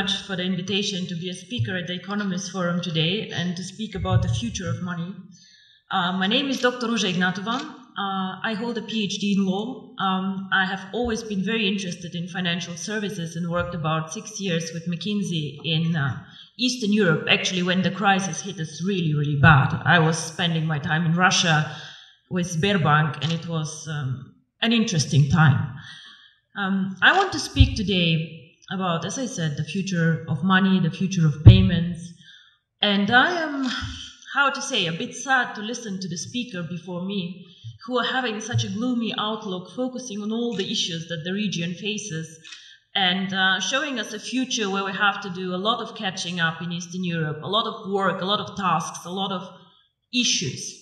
much for the invitation to be a speaker at the Economist Forum today and to speak about the future of money. My name is Dr. Ruja Ignatova. I hold a PhD in law. I have always been very interested in financial services and worked about 6 years with McKinsey in Eastern Europe, actually when the crisis hit us really, really bad. I was spending my time in Russia with Sberbank, and it was an interesting time. I want to speak today about, as I said, the future of money, the future of payments, and I am, how to say, a bit sad to listen to the speaker before me, who are having such a gloomy outlook, focusing on all the issues that the region faces, and showing us a future where we have to do a lot of catching up in Eastern Europe, a lot of work, a lot of tasks, a lot of issues.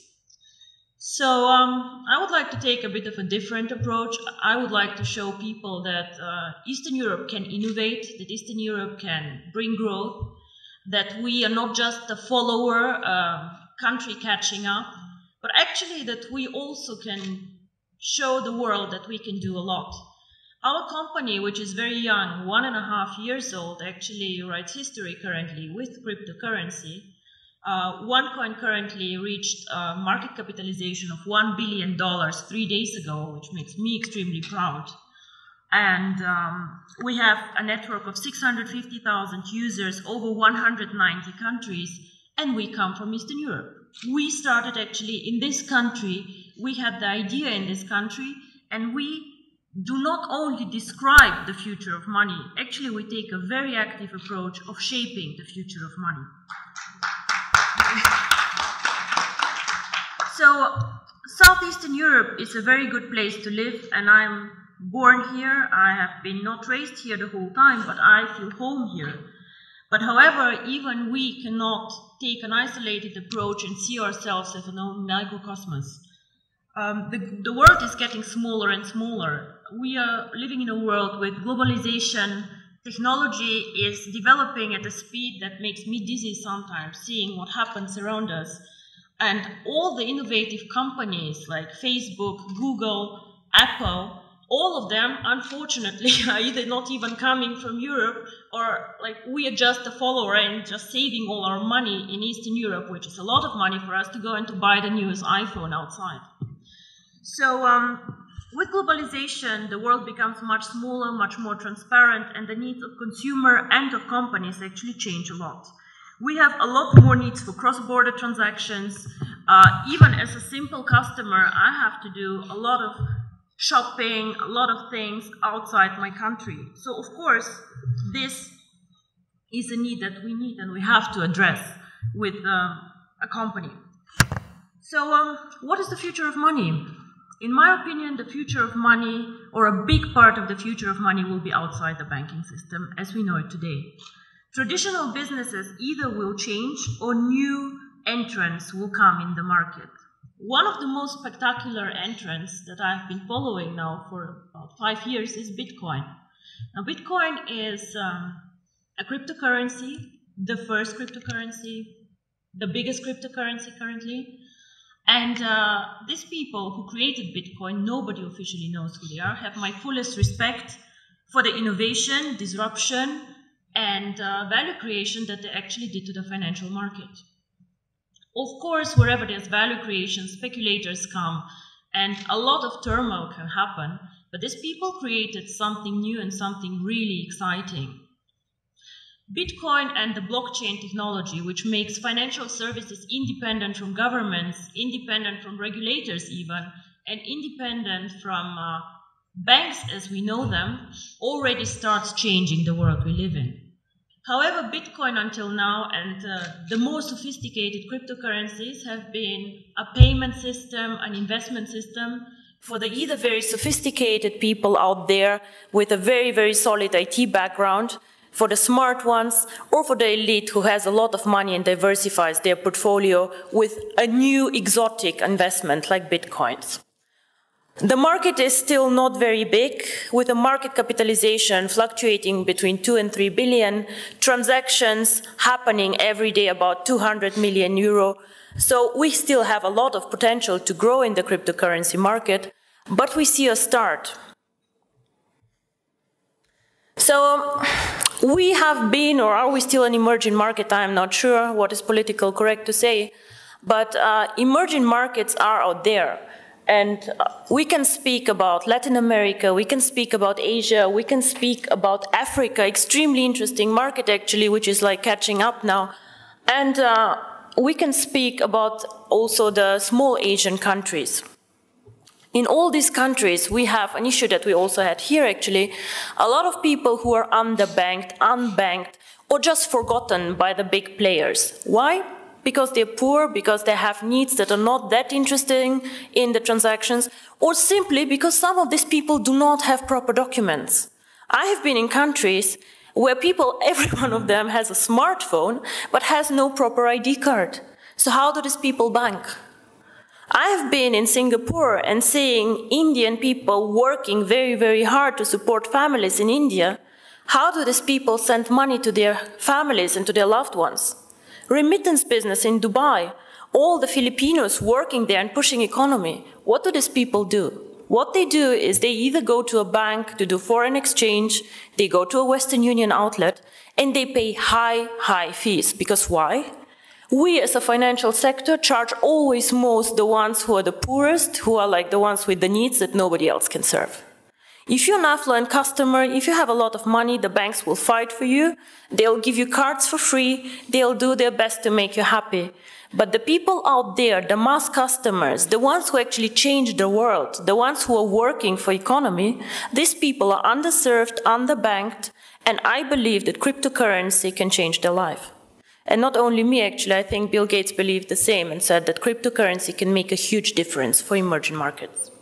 So I would like to take a bit of a different approach. I would like to show people that Eastern Europe can innovate, that Eastern Europe can bring growth, that we are not just a follower country catching up, but actually that we also can show the world that we can do a lot. Our company, which is very young, 1.5 years old, actually writes history currently with cryptocurrency. OneCoin currently reached a market capitalization of $1 billion 3 days ago, which makes me extremely proud. And we have a network of 650,000 users, over 190 countries, and we come from Eastern Europe. We started actually in this country, we had the idea in this country, and we do not only describe the future of money, actually we take a very active approach of shaping the future of money. So, Southeastern Europe is a very good place to live, and I'm born here. I have been not raised here the whole time, but I feel home here. But however, even we cannot take an isolated approach and see ourselves as a microcosmos. The world is getting smaller and smaller. We are living in a world with globalization. Technology is developing at a speed that makes me dizzy sometimes, seeing what happens around us. And all the innovative companies like Facebook, Google, Apple, all of them, unfortunately, are either not even coming from Europe, or like we are just a follower and just saving all our money in Eastern Europe, which is a lot of money for us to go and to buy the newest iPhone outside. So with globalization, the world becomes much smaller, much more transparent, and the needs of consumer and of companies actually change a lot. We have a lot more needs for cross-border transactions. Even as a simple customer, I have to do a lot of shopping, a lot of things outside my country. So, of course, this is a need that we need and we have to address with a company. So, what is the future of money? In my opinion, the future of money, or a big part of the future of money, will be outside the banking system as we know it today. Traditional businesses either will change or new entrants will come in the market. One of the most spectacular entrants that I've been following now for about 5 years is Bitcoin. Now, Bitcoin is a cryptocurrency, the first cryptocurrency, the biggest cryptocurrency currently. And these people who created Bitcoin, nobody officially knows who they are, have my fullest respect for the innovation, disruption, and value creation that they actually did to the financial market. Of course, wherever there's value creation, speculators come, and a lot of turmoil can happen, but these people created something new and something really exciting. Bitcoin and the blockchain technology, which makes financial services independent from governments, independent from regulators even, and independent from banks as we know them, already starts changing the world we live in. However, Bitcoin until now and the more sophisticated cryptocurrencies have been a payment system, an investment system for the either very sophisticated people out there with a very, very solid IT background, for the smart ones, or for the elite who has a lot of money and diversifies their portfolio with a new exotic investment like Bitcoins. The market is still not very big, with a market capitalization fluctuating between 2 and 3 billion, transactions happening every day about 200 million euro. So we still have a lot of potential to grow in the cryptocurrency market, but we see a start. So We have been, or are we still an emerging market? I'm not sure what is politically correct to say, but emerging markets are out there. And we can speak about Latin America, we can speak about Asia, we can speak about Africa, extremely interesting market actually, which is like catching up now. And we can speak about also the small Asian countries. In all these countries, we have an issue that we also had here actually, a lot of people who are underbanked, unbanked, or just forgotten by the big players. Why? Because they're poor, because they have needs that are not that interesting in the transactions, or simply because some of these people do not have proper documents. I have been in countries where people, every one of them has a smartphone, but has no proper ID card. So how do these people bank? I have been in Singapore and seeing Indian people working very, very hard to support families in India. How do these people send money to their families and to their loved ones? Remittance business in Dubai, all the Filipinos working there and pushing economy. What do these people do? What they do is they either go to a bank to do foreign exchange, they go to a Western Union outlet, and they pay high fees. Because why? We as a financial sector charge always most the ones who are the poorest, who are like the ones with the needs that nobody else can serve. If you're an affluent customer, if you have a lot of money, the banks will fight for you, they'll give you cards for free, they'll do their best to make you happy. But the people out there, the mass customers, the ones who actually change the world, the ones who are working for economy, these people are underserved, underbanked, and I believe that cryptocurrency can change their life. And not only me, actually, I think Bill Gates believed the same and said that cryptocurrency can make a huge difference for emerging markets.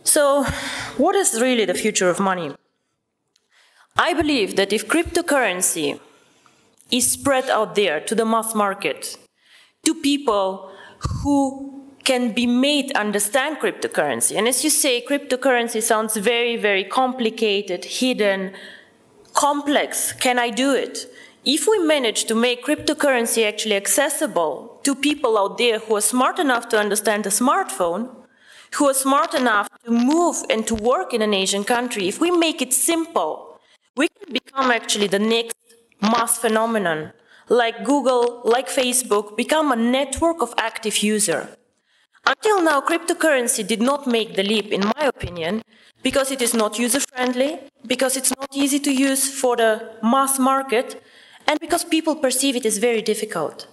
So, what is really the future of money? I believe that if cryptocurrency is spread out there to the mass market, to people who can be made understand cryptocurrency, and as you say, cryptocurrency sounds very, very complicated, hidden, complex. Can I do it? If we manage to make cryptocurrency actually accessible to people out there who are smart enough to understand a smartphone, who are smart enough to move and to work in an Asian country, if we make it simple, we can become actually the next mass phenomenon, like Google, like Facebook, become a network of active users. Until now, cryptocurrency did not make the leap, in my opinion, because it is not user-friendly, because it's not easy to use for the mass market, and because people perceive it as very difficult.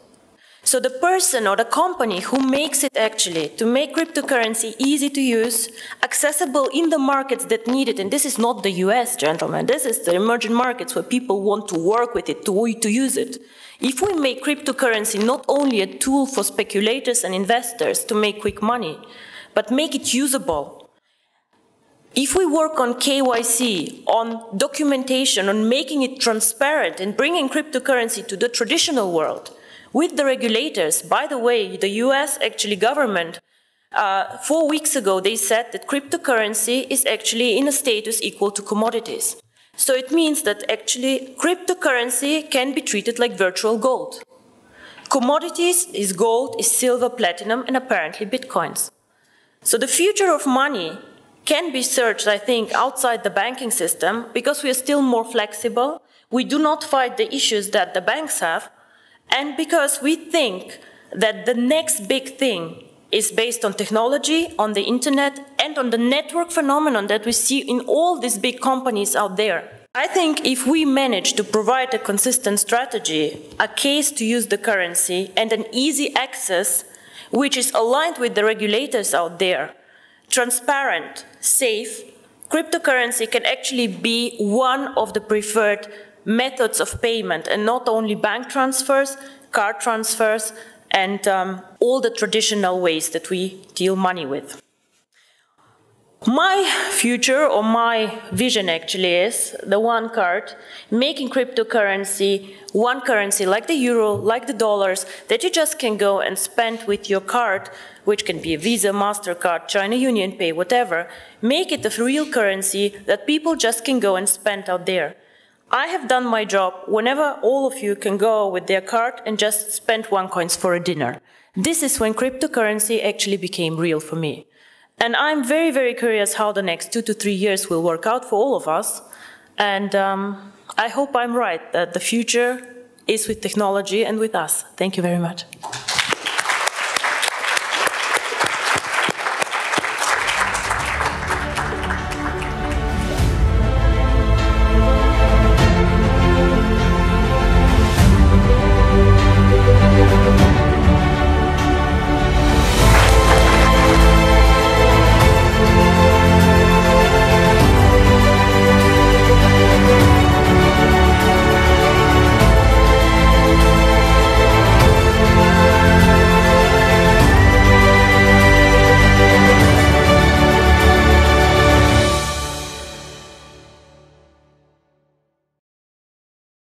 So the person or the company who makes it actually, to make cryptocurrency easy to use, accessible in the markets that need it, and this is not the US, gentlemen, this is the emerging markets where people want to work with it, to use it. If we make cryptocurrency not only a tool for speculators and investors to make quick money, but make it usable, if we work on KYC, on documentation, on making it transparent and bringing cryptocurrency to the traditional world, with the regulators, by the way, the US actually government, 4 weeks ago, they said that cryptocurrency is actually in a status equal to commodities. So it means that actually cryptocurrency can be treated like virtual gold. Commodities is gold, is silver, platinum, and apparently bitcoins. So the future of money can be searched, I think, outside the banking system because we are still more flexible. We do not fight the issues that the banks have. And because we think that the next big thing is based on technology, on the internet, and on the network phenomenon that we see in all these big companies out there. I think if we manage to provide a consistent strategy, a case to use the currency, and an easy access, which is aligned with the regulators out there, transparent, safe, cryptocurrency can actually be one of the preferred methods of payment, and not only bank transfers, card transfers, and all the traditional ways that we deal money with. My future, or my vision actually, is the one card, making cryptocurrency one currency like the euro, like the dollars, that you just can go and spend with your card, which can be a Visa, MasterCard, China Union Pay, whatever. Make it a real currency that people just can go and spend out there. I have done my job whenever all of you can go with their card and just spend OneCoins for a dinner. This is when cryptocurrency actually became real for me. And I'm very, very curious how the next 2 to 3 years will work out for all of us. And I hope I'm right, that the future is with technology and with us. Thank you very much.